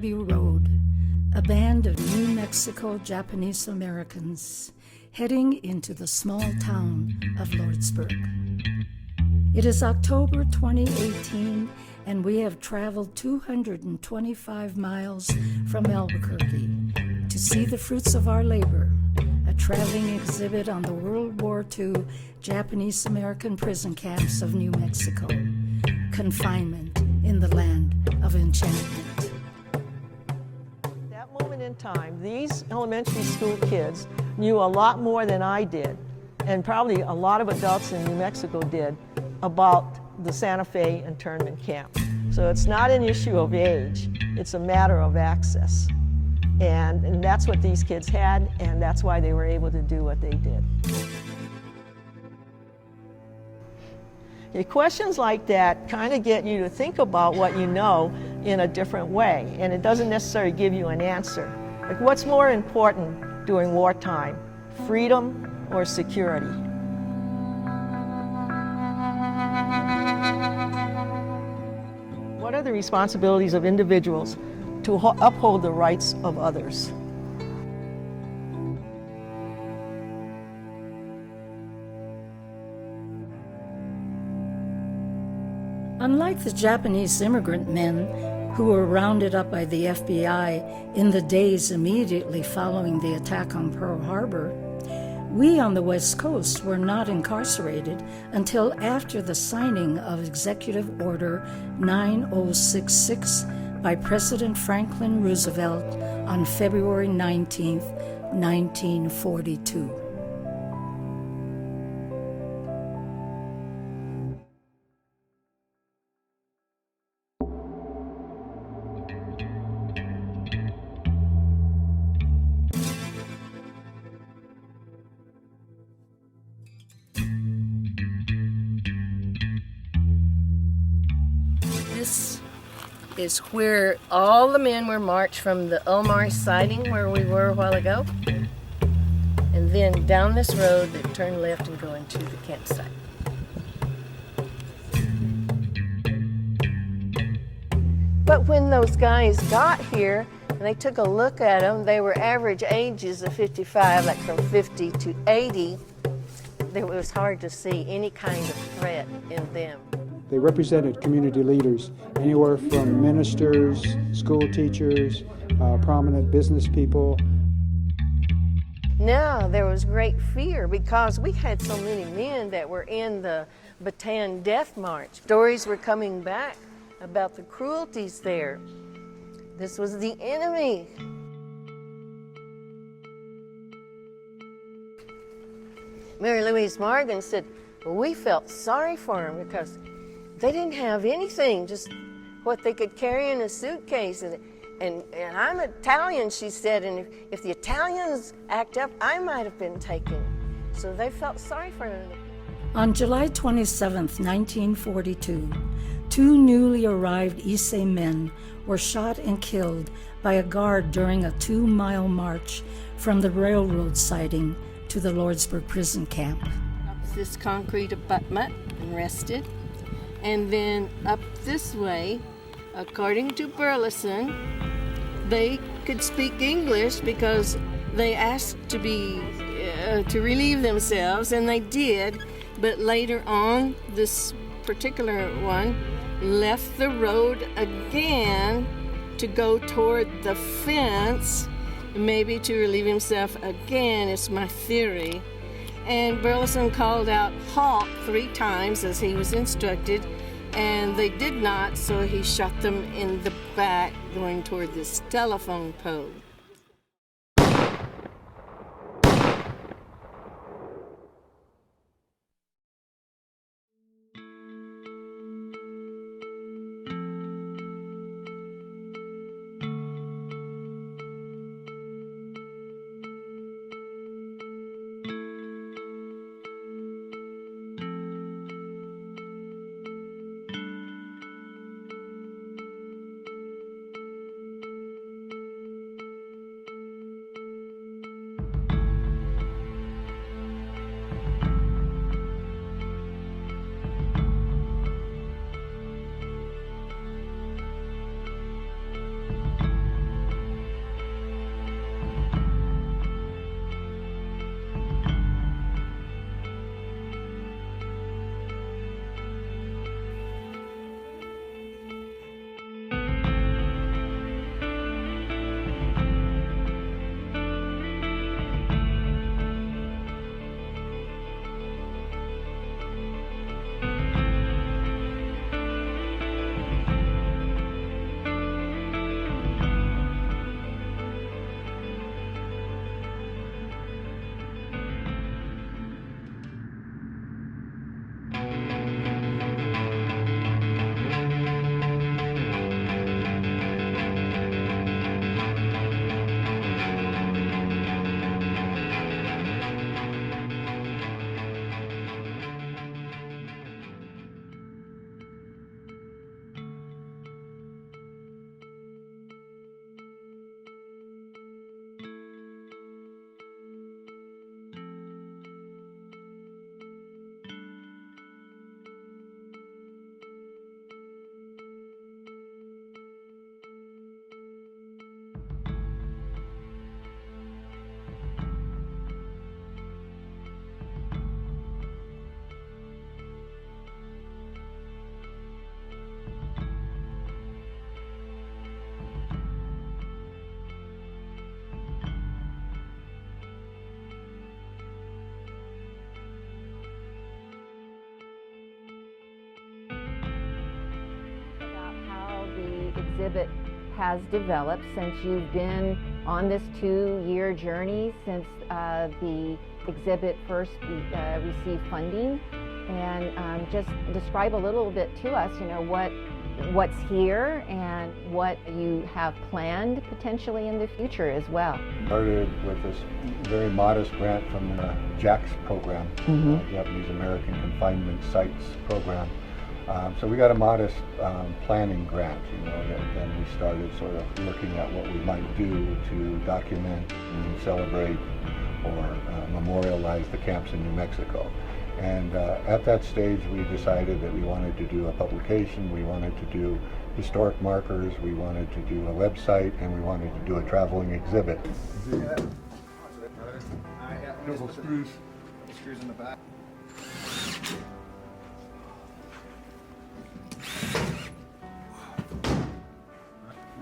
W. Road, a band of New Mexico Japanese Americans heading into the small town of Lordsburg. It is October 2018, and we have traveled 225 miles from Albuquerque to see the fruits of our labor, a traveling exhibit on the World War II Japanese American prison camps of New Mexico, Confinement in the Land of Enchantment. That moment in time, these elementary school kids knew a lot more than I did, and probably a lot of adults in New Mexico did, about the Santa Fe internment camp. So it's not an issue of age, it's a matter of access. And that's what these kids had, and that's why they were able to do what they did. Questions like that kind of get you to think about what you know in a different way, and it doesn't necessarily give you an answer. Like, what's more important during wartime, freedom or security? What are the responsibilities of individuals to uphold the rights of others? Unlike the Japanese immigrant men who were rounded up by the FBI in the days immediately following the attack on Pearl Harbor, we on the West Coast were not incarcerated until after the signing of Executive Order 9066 by President Franklin Roosevelt on February 19, 1942. This is where all the men were marched from the Omar siding where we were a while ago, and then down this road they turn left and go into the campsite. But when those guys got here and they took a look at them, they were average ages of 55, like from 50 to 80. It was hard to see any kind of threat in them. They represented community leaders, anywhere from ministers, school teachers, prominent business people. Now there was great fear because we had so many men that were in the Bataan Death March. Stories were coming back about the cruelties there. This was the enemy. Mary Louise Morgan said, well, we felt sorry for them because they didn't have anything, just what they could carry in a suitcase. And I'm Italian, she said, and if the Italians act up, I might have been taken. So they felt sorry for them. On July 27, 1942, two newly arrived Issei men were shot and killed by a guard during a 2-mile march from the railroad siding to the Lordsburg prison camp. Up this concrete abutment and rested. And then up this way, according to Burleson, they could speak English because they asked to relieve themselves, and they did. But later on, this particular one left the road again to go toward the fence, maybe to relieve himself again, is my theory. And Burleson called out halt 3 times as he was instructed, and they did not, so he shot them in the back going toward this telephone pole. exhibit has developed since you've been on this 2-year journey since the exhibit first received funding, and just describe a little bit to us, what's here and what you have planned potentially in the future as well. Started with this very modest grant from the JACL program, Japanese American Confinement Sites program. So we got a modest planning grant, and we started sort of looking at what we might do to document and celebrate or memorialize the camps in New Mexico. And at that stage, we decided that we wanted to do a publication, we wanted to do historic markers, we wanted to do a website, and we wanted to do a traveling exhibit. Couple screws in the back.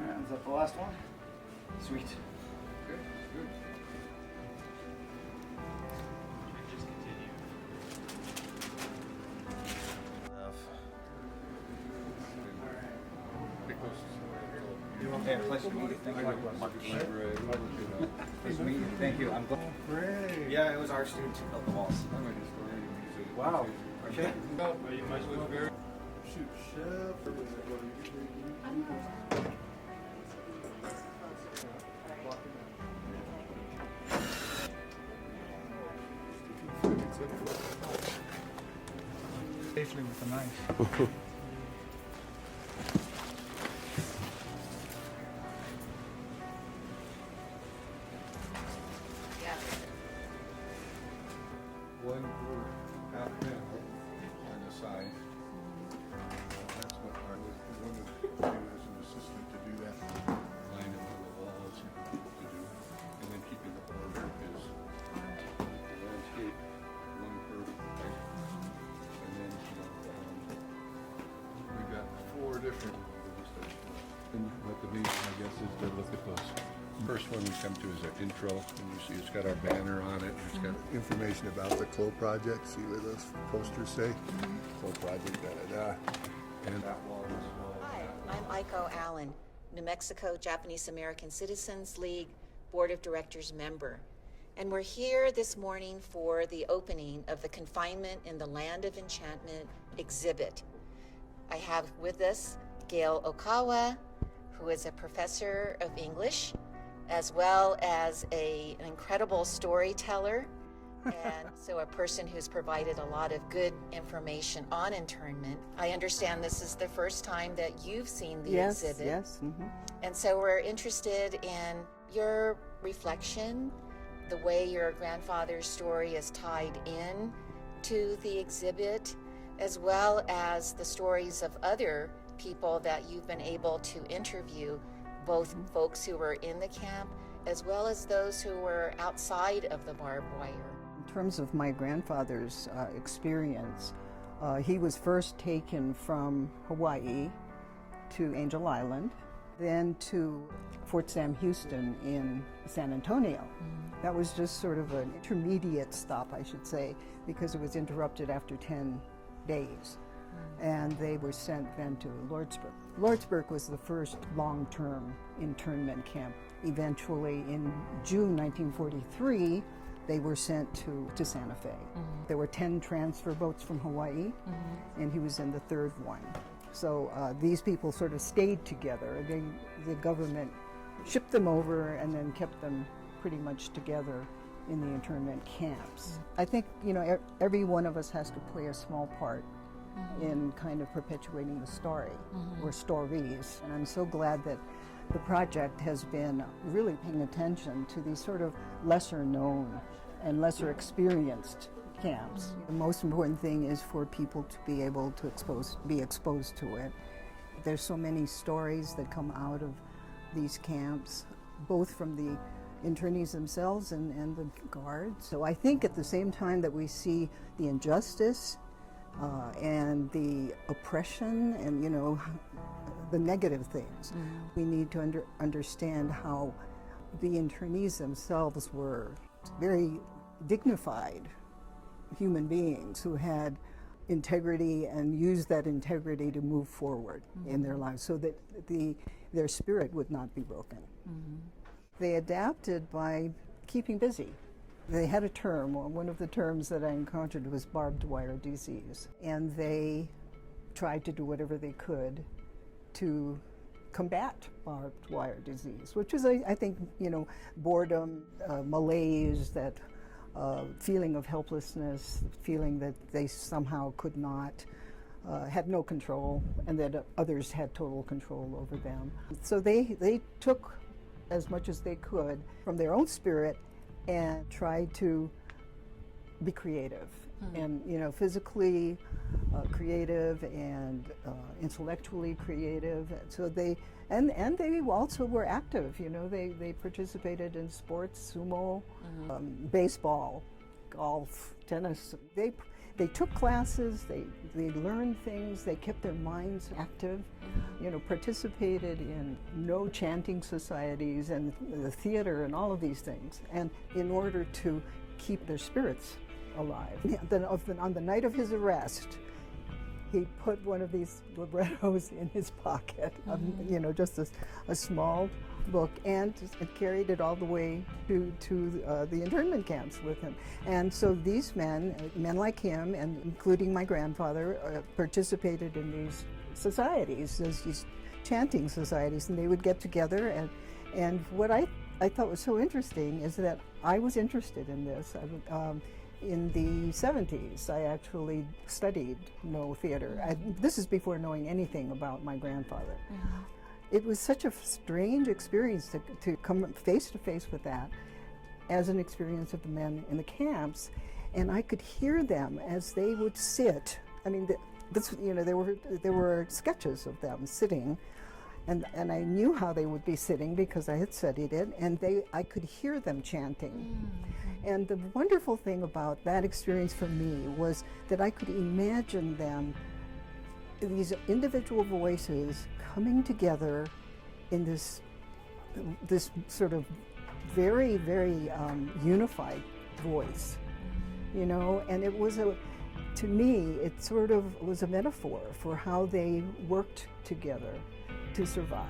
Is that the last one? Sweet. Good, good. Just continue. Hey, pleasure to meet you. Thank you. Nice to meet you. Thank you. I'm glad. Great. Yeah, it was our student who built the walls. Wow. Okay. Shoot, chef. Safely with a knife. One for half panel on the side. That's what I wanted to do as an assistant to do that. Line them on the walls to do. And then keeping the order is the landscape, one per right. And then we got 4 different and what the main, I guess, is to look at those. First one we come to is our intro, and you see it's got our banner on it. It's got information about the CLOE project. See what those posters say? CLOE project, da-da-da. And that wall is Hi, I'm Aiko Allen, New Mexico Japanese American Citizens League Board of Directors member. And we're here this morning for the opening of the Confinement in the Land of Enchantment exhibit. I have with us Gail Okawa, who is a professor of English, as well as an incredible storyteller, and so a person who's provided a lot of good information on internment. I understand this is the first time that you've seen the exhibit. Yes. And so we're interested in your reflection, the way your grandfather's story is tied in to the exhibit, as well as the stories of other people that you've been able to interview, both folks who were in the camp as well as those who were outside of the barbed wire. In terms of my grandfather's experience, he was first taken from Hawaii to Angel Island, then to Fort Sam Houston in San Antonio. That was just sort of an intermediate stop, I should say, because it was interrupted after 10 days. And they were sent then to Lordsburg. Lordsburg was the first long-term internment camp. Eventually, in June 1943, they were sent to Santa Fe. There were 10 transfer boats from Hawaii, and he was in the 3rd one. So these people sort of stayed together. The government shipped them over and then kept them pretty much together in the internment camps. I think, every one of us has to play a small part in kind of perpetuating the story or stories. And I'm so glad that the project has been really paying attention to these sort of lesser known and lesser experienced camps. The most important thing is for people to be able to be exposed to it. There's so many stories that come out of these camps, both from the internees themselves and the guards. So I think at the same time that we see the injustice and the oppression and, the negative things, we need to understand how the internees themselves were very dignified human beings who had integrity and used that integrity to move forward in their lives, so that the their spirit would not be broken. They adapted by keeping busy. They had a term, or one of the terms that I encountered was barbed wire disease, and they tried to do whatever they could to combat barbed wire disease, which is, I think, boredom, malaise, that feeling of helplessness, feeling that they somehow could not, had no control, and that others had total control over them. So they took as much as they could from their own spirit and tried to be creative, and physically creative and intellectually creative. So they they also were active. They participated in sports, sumo, baseball, golf, tennis. They took classes. They learned things. They kept their minds active. Participated in no chanting societies and the theater and all of these things. And in order to keep their spirits alive. Then on the night of his arrest, he put one of these librettos in his pocket, just a small book, and carried it all the way to the internment camps with him. And so these men like him, and including my grandfather, participated in these societies, these chanting societies, and they would get together. And what I thought was so interesting is that I was interested in this. In the 70s, I actually studied theater. This is before knowing anything about my grandfather. It was such a strange experience to come face to face with that as an experience of the men in the camps, and I could hear them as they would sit. I mean, there were sketches of them sitting, and I knew how they would be sitting because I had studied it, and I could hear them chanting. And the wonderful thing about that experience for me was that I could imagine them, these individual voices, coming together in this sort of very, very unified voice, and it was to me, it sort of was a metaphor for how they worked together to survive.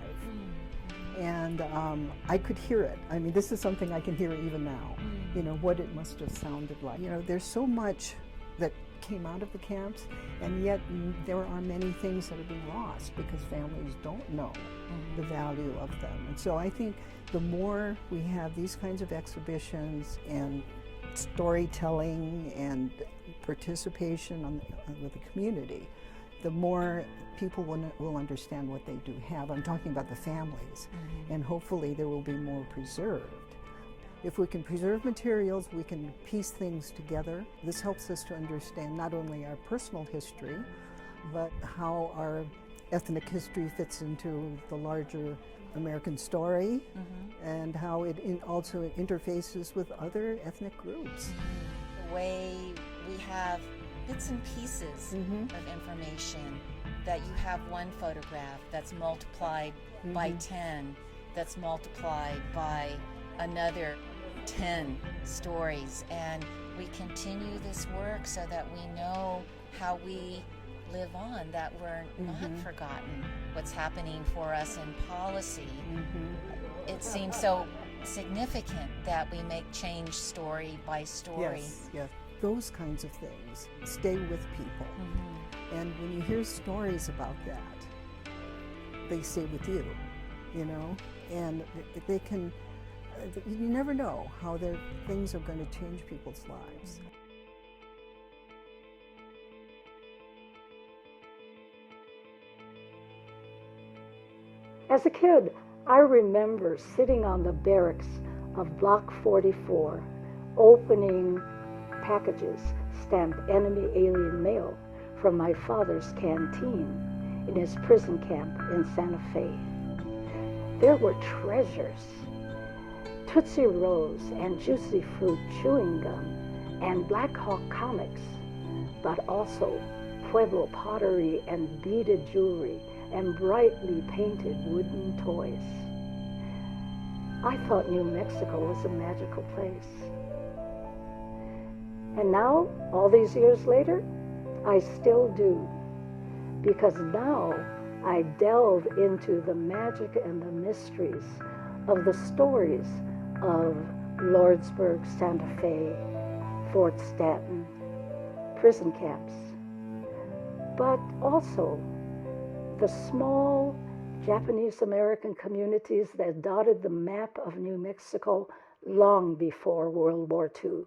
And I could hear it. I mean, this is something I can hear even now, what it must have sounded like. There's so much that came out of the camps, and yet there are many things that have been lost because families don't know the value of them. And so I think the more we have these kinds of exhibitions and storytelling and participation with the community, the more people will understand what they do have. I'm talking about the families, and hopefully there will be more preserved. If we can preserve materials, we can piece things together. This helps us to understand not only our personal history, but how our ethnic history fits into the larger American story, and how it also interfaces with other ethnic groups. The way we have bits and pieces of information, that you have one photograph that's multiplied by 10, that's multiplied by another 10 stories, and we continue this work so that we know how we live on, that we're not forgotten what's happening for us in policy. It seems so significant that we make change story by story. Yes. Those kinds of things stay with people. And when you hear stories about that, they stay with you, and they can, you never know how things are going to change people's lives. As a kid, I remember sitting on the barracks of Block 44, opening packages stamped enemy alien mail from my father's canteen in his prison camp in Santa Fe. There were treasures, Tootsie Rolls and Juicy Fruit chewing gum and Black Hawk comics, but also Pueblo pottery and beaded jewelry and brightly painted wooden toys. I thought New Mexico was a magical place. And now, all these years later, I still do. Because now I delve into the magic and the mysteries of the stories of Lordsburg, Santa Fe, Fort Stanton, prison camps, but also the small Japanese American communities that dotted the map of New Mexico long before World War II.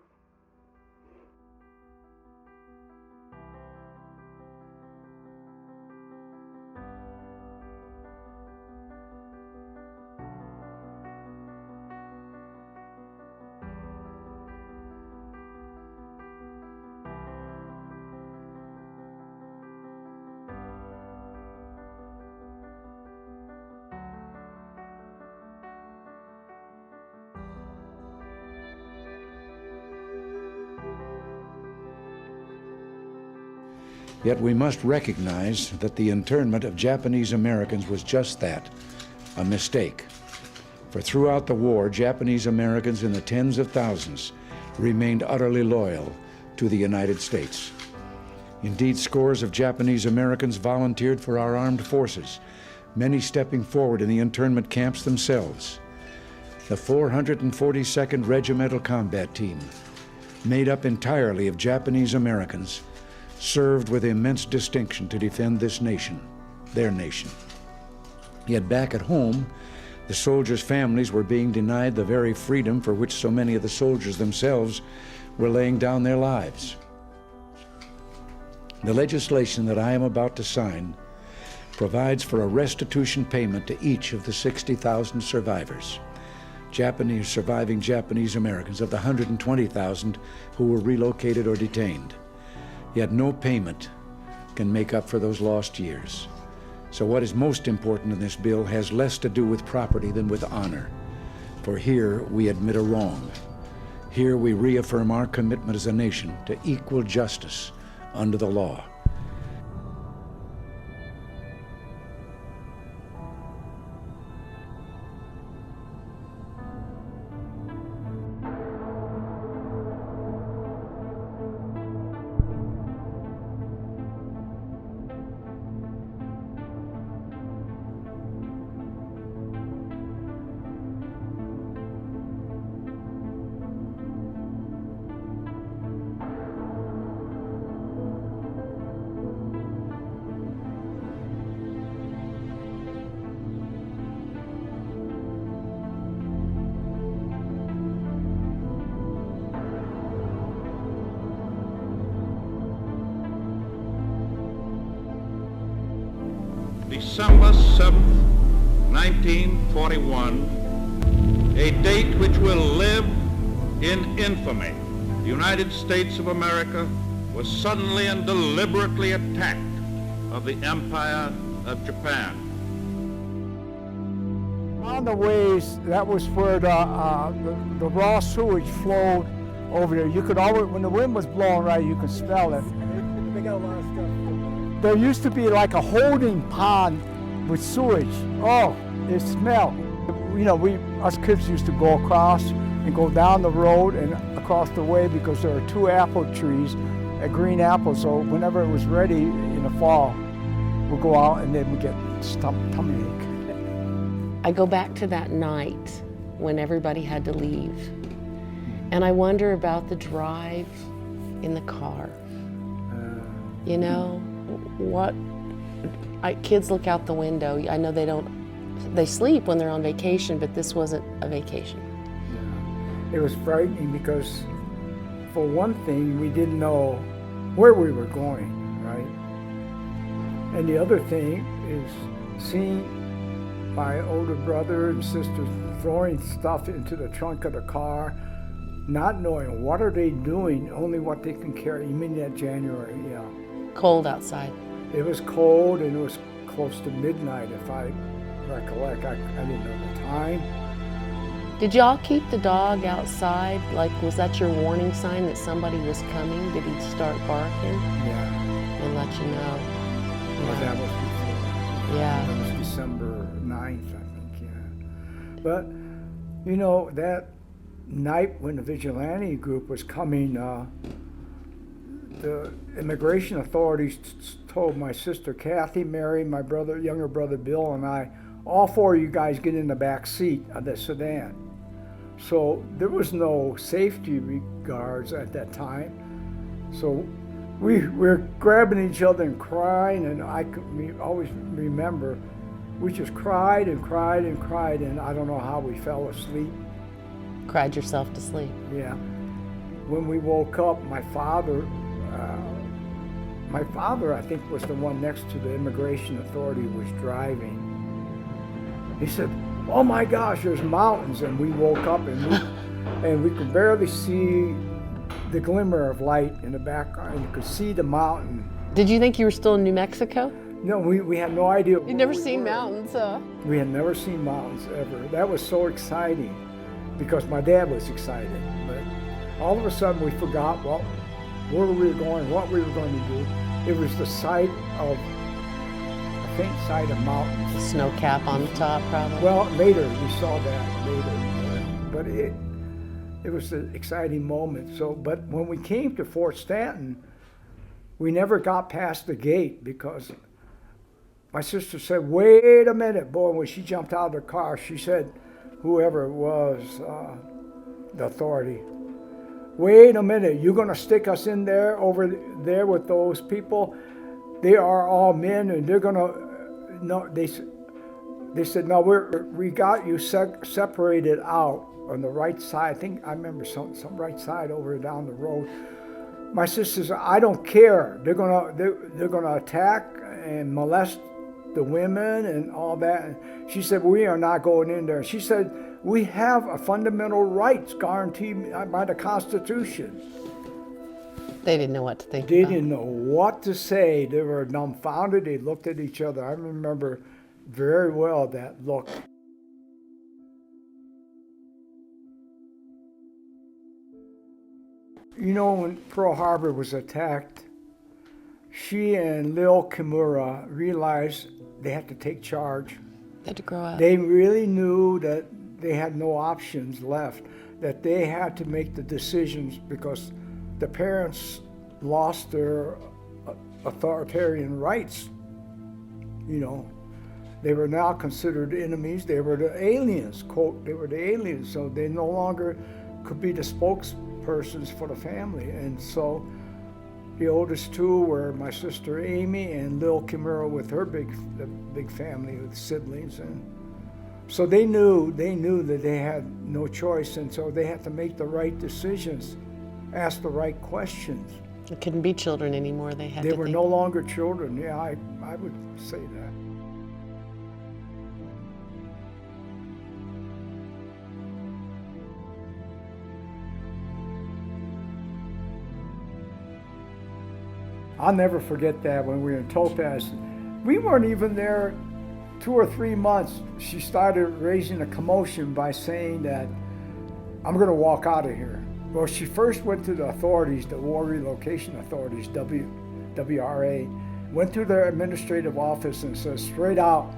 Yet we must recognize that the internment of Japanese Americans was just that, a mistake. For throughout the war, Japanese Americans in the tens of thousands remained utterly loyal to the United States. Indeed, scores of Japanese Americans volunteered for our armed forces, many stepping forward in the internment camps themselves. The 442nd Regimental Combat Team, made up entirely of Japanese Americans, served with immense distinction to defend this nation, their nation. Yet back at home, the soldiers' families were being denied the very freedom for which so many of the soldiers themselves were laying down their lives. The legislation that I am about to sign provides for a restitution payment to each of the 60,000 survivors, surviving Japanese Americans, of the 120,000 who were relocated or detained. Yet no payment can make up for those lost years. So what is most important in this bill has less to do with property than with honor. For here we admit a wrong. Here we reaffirm our commitment as a nation to equal justice under the law. December 7th, 1941, a date which will live in infamy. The United States of America was suddenly and deliberately attacked of the Empire of Japan. On the ways, that was where the raw sewage flowed over there. You could always, when the wind was blowing right, you could smell it. They got a lot of stuff. There used to be like a holding pond with sewage. Oh, it smelled. You know, us kids used to go across and go down the road and across the way because there are 2 apple trees, green apples. So whenever it was ready in the fall, we'd go out and then we'd get tummy ache. I go back to that night when everybody had to leave, and I wonder about the drive in the car. You know, kids look out the window. I know they sleep when they're on vacation, but this wasn't a vacation. Yeah. It was frightening because, for one thing, we didn't know where we were going, right? And the other thing is seeing my older brother and sister throwing stuff into the trunk of the car, not knowing what are they doing, only what they can carry. You mean that January, yeah. Cold outside. It was cold and it was close to midnight, if I recollect. I didn't know the time. Did y'all keep the dog outside? Like, was that your warning sign that somebody was coming? Did he start barking? Yeah. And let you know? Well, that was before. Yeah. That was December 9th, I think, yeah. But, you know, that night when the vigilante group was coming the immigration authorities told my sister Kathy, Mary, my younger brother Bill, and I, all four of you guys get in the back seat of the sedan. So there was no safety guards at that time. So we were grabbing each other and crying, and I always remember we just cried and cried and cried, and I don't know how we fell asleep. Cried yourself to sleep. Yeah. When we woke up, my father, I think, was the one next to the immigration authority was driving. He said, "Oh my gosh, there's mountains," and we woke up and we could barely see the glimmer of light in the background. You could see the mountain. Did you think you were still in New Mexico? No, we had no idea. You'd never seen mountains, huh? We had never seen mountains ever. That was so exciting because my dad was excited. But all of a sudden we forgot where we were going, what we were going to do. It was the sight of a faint sight of mountains. The snow cap on the top, probably. Well, later we saw that later, but it was an exciting moment. So, but when we came to Fort Stanton, we never got past the gate because my sister said, "Wait a minute, boy." When she jumped out of the car, she said, whoever it was, the authority, "Wait a minute, you're gonna stick us in there, over there with those people? They are all men and they're gonna," no, they said, "No, we got you separated out on the right side." I think I remember some right side over down the road. My sister said, "I don't care. They're gonna attack and molest the women and all that." And she said, "We are not going in there." She said, "We have a fundamental rights guaranteed by the Constitution." They didn't know what to think. They didn't know what to say. They were dumbfounded. They looked at each other. I remember very well that look. You know, when Pearl Harbor was attacked, she and Lil Kimura realized they had to take charge. They had to grow up. They really knew that they had no options left, that they had to make the decisions because the parents lost their authoritarian rights. You know, they were now considered enemies. They were the aliens, quote, they were the aliens, so they no longer could be the spokespersons for the family. And so the oldest two were my sister Amy and Lil Kimura with her big family with siblings, and so they knew that they had no choice, and so they had to make the right decisions, ask the right questions. It couldn't be children anymore. They were no longer children. Yeah, I would say that. I'll never forget that when we were in Topaz. We weren't even there 2 or 3 months. She started raising a commotion by saying that, "I'm going to walk out of here." Well, she first went to the authorities, the War Relocation Authorities, WRA, went to their administrative office and said straight out,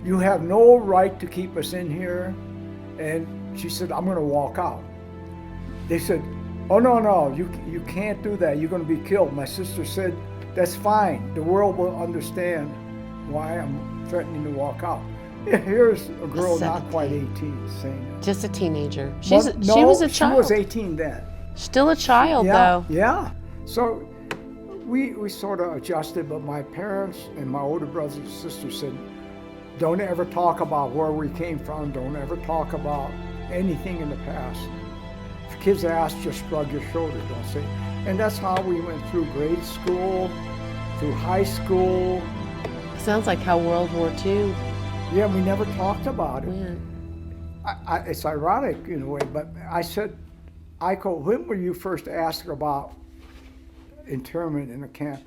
"You have no right to keep us in here." And she said, "I'm going to walk out." They said, "Oh, no, you can't do that. You're going to be killed." My sister said, "That's fine. The world will understand why I'm threatening to walk out." Here's a girl not quite 18 saying that. Just a teenager. She was a child. She was 18 then. Still a child, though. Yeah. So we sort of adjusted, but my parents and my older brothers and sisters said, "Don't ever talk about where we came from. Don't ever talk about anything in the past. If kids ask, just shrug your shoulder, don't say." And that's how we went through grade school, through high school. Sounds like how World War II. Yeah, we never talked about it. Yeah. It's ironic in a way, but I said, "Aiko, when were you first asked about internment in a camp?"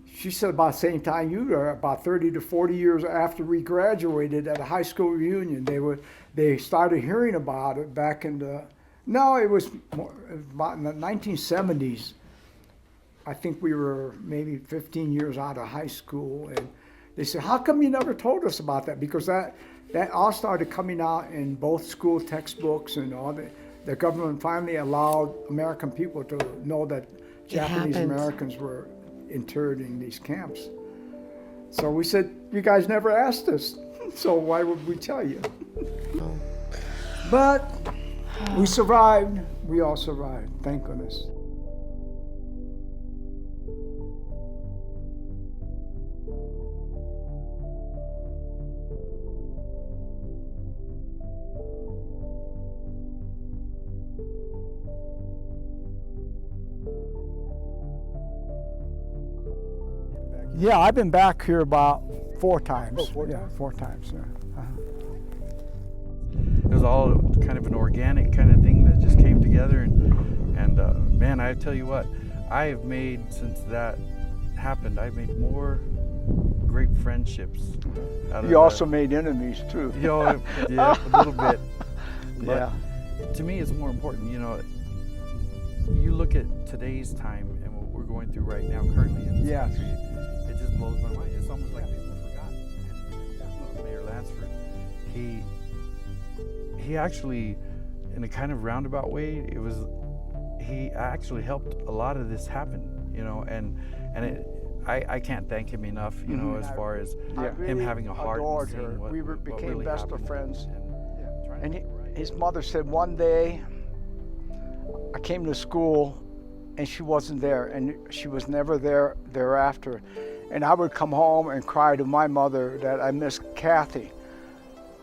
She said, "About the same time you were, about 30 to 40 years after we graduated at a high school reunion. They started hearing about it back in the, no, it was about in the 1970s. I think we were maybe 15 years out of high school, and they said, "How come you never told us about that?" Because that all started coming out in both school textbooks and all that. The government finally allowed American people to know that Japanese happened. Americans were interred in these camps. So we said, you guys never asked us, so why would we tell you? But we survived. We all survived, thank goodness. Yeah, I've been back here about 4 times. Oh, 4 yeah, times? 4 times. Yeah. It was all kind of an organic kind of thing that just came together, and man, I tell you what, I have made, since that happened, I've made more great friendships out of You also made enemies too. You know, yeah, a little bit. But Yeah. to me, it's more important. You know, you look at today's time and what we're going through right now, currently in this Yes. country. It just blows my mind. It's almost like people forgot. And Mayor Lansford, he actually, in a kind of roundabout way, he actually helped a lot of this happen. You know, and I can't thank him enough. You know, as far as him having a heart and adored seeing her. what We what became really best happened. of friends. And his mother said one day, I came to school and she wasn't there, and she was never there thereafter. And I would come home and cry to my mother that I missed Kathy.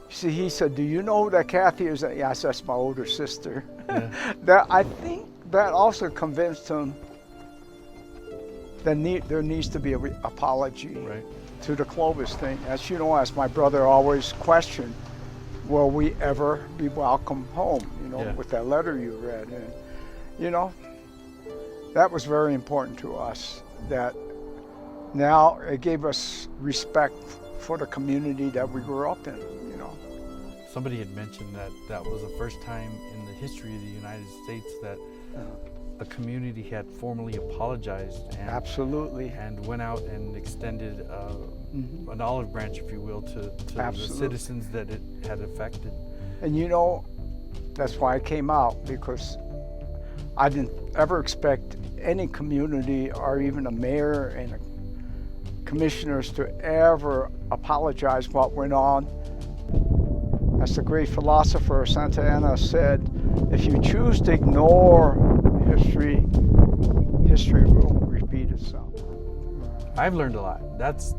See, he said, do you know who that Kathy is? Yes, that's my older sister. Yeah. That I think that also convinced him that there needs to be an apology to the Clovis thing. As you know, as my brother always questioned, will we ever be welcome home, you know, with that letter you read. And, you know, that was very important to us, that now it gave us respect for the community that we grew up in, you know. Somebody had mentioned that that was the first time in the history of the United States that a community had formally apologized and Absolutely. and went out and extended an olive branch, if you will, to the citizens that it had affected. And you know, that's why I came out, because I didn't ever expect any community or even a mayor and commissioners to ever apologize what went on. As the great philosopher Santa Anna said, if you choose to ignore history, history will repeat itself. I've learned a lot. That's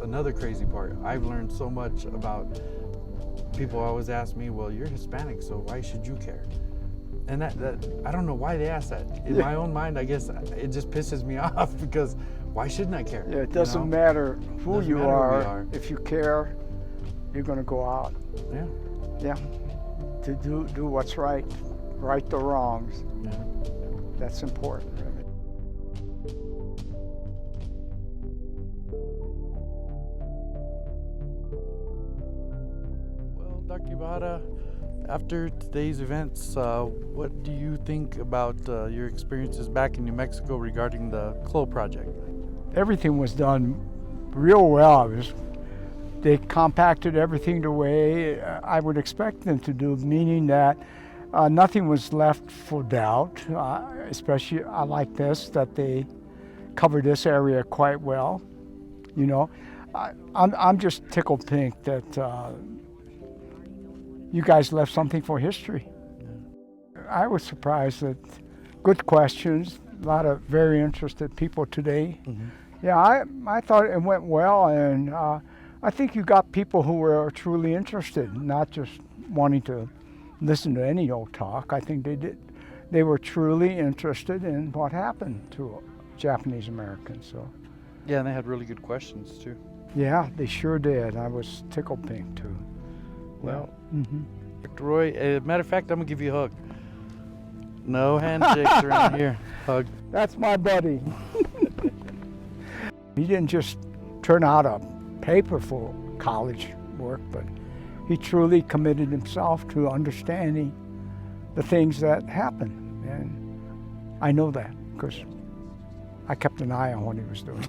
another crazy part. I've learned so much about people always ask me, well, you're Hispanic, so why should you care? And that I don't know why they ask that. In my own mind, I guess it just pisses me off, because why shouldn't I care? Yeah, it doesn't matter who you are. If you care, you're going to go out. Yeah. Yeah. To do what's right the wrongs. Yeah. That's important, really. Well, Dr. Ibarra, after today's events, what do you think about your experiences back in New Mexico regarding the CLOE project? Everything was done real well. They compacted everything the way I would expect them to do, meaning that nothing was left for doubt. Especially, I like this, that they covered this area quite well. You know, I'm just tickled pink that you guys left something for history. I was surprised that good questions, a lot of very interested people today. Yeah, I thought it went well, and I think you got people who were truly interested, not just wanting to listen to any old talk. I think they did. They were truly interested in what happened to Japanese Americans. So. Yeah, and they had really good questions too. Yeah, they sure did. I was tickled pink too. Well, Dr. Roy, matter of fact, I'm gonna give you a hug. No handshakes around here. Hug. That's my buddy. He didn't just turn out a paper for college work, but he truly committed himself to understanding the things that happened. And I know that because I kept an eye on what he was doing.